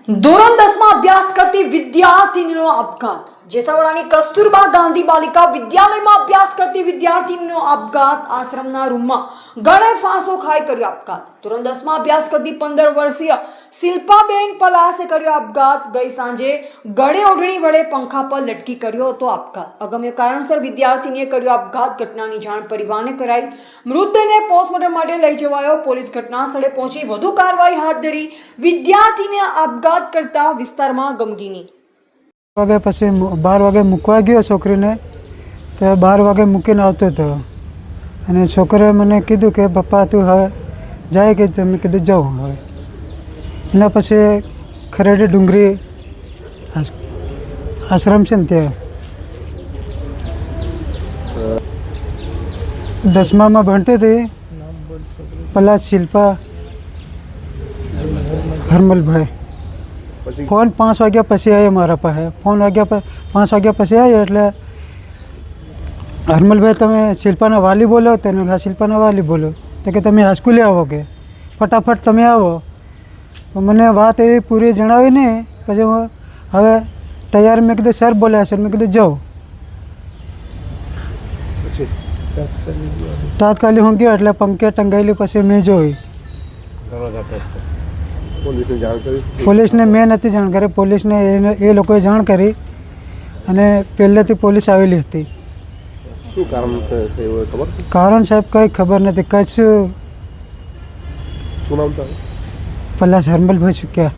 ધોરણ 10 માં અભ્યાસ કરતી વિદ્યાર્થીનીનો આપઘાત। જેસાવાડાની કસ્તુરબા ગાંધી બાલિકા વિદ્યાલયમાં અભ્યાસ કરતી વિદ્યાર્થીનીનો આપઘાત। આશ્રમના રૂમમાં ગળે ફાંસો ખાઈ કર્યો આપઘાત। ધોરણ 10 માં અભ્યાસ કરતી 15 વર્ષીય શિલ્પાબેન પલાસે કર્યો આપઘાત। ગઈ સાંજે ગળે ઓઢણી વડે પંખા પર લટકી કર્યો હતો આપઘાત। અગમ્ય કારણસર વિદ્યાર્થીનીએ કર્યો આપઘાત। ઘટનાની જાણ પરિવારને કરાઈ। મૃતદેહને પોસ્ટમોર્ટમ માટે લઈ જવાયો। પોલીસ ઘટના સ્થળે પહોંચી વધુ કાર્યવાહી હાથ ધરી। વિદ્યાર્થીને આપઘાત કરતા વિસ્તારમાં ગમગીની। વાગે પછી 12 વાગે મૂકવા ગયો છોકરીને, તો 12 વાગે મૂકીને આવતો હતો અને છોકરીએ મને કીધું કે પપ્પા તું હવે જાય કે મેં કીધું જાઉં। હવે એના પછી ખરેડી ડુંગરી આશ્રમ છે ને ત્યાં 10મામાં ભણતી હતી। પલાસ શિલ્પા હરમલભાઈ फोन 5 वाग्या पछी आयो मारा पासे। फोन 5 वाग्या पछी आयो एटले हरमलभाई तमे शिल्पाना वाली बोलो? तो हाँ शिल्पाना वाली बोलो। तो कि तमे हाईस्कूले आवो के फटाफट तमे आवो। तो मैंने बात एवी पूरी जणावी नहीं। पछी हवे तैयार मैं कीधुं सर बोल्या सर मैं कीधुं जाओ। तात्कालिक हूँ गयो एटले पंखे टंगायेली पछी मैं जोई। पोलीस ने मैं नहीं जाण करी। पोलीस ने ए लोकोए जाण करी अने पहलेथी पोलीस आवेली हती। शुं कारण छे एवुं खबर? कारण साहेब कई खबर नहीं। कच्छ शुं नाम था? पलास हरमलभाई शुक्या।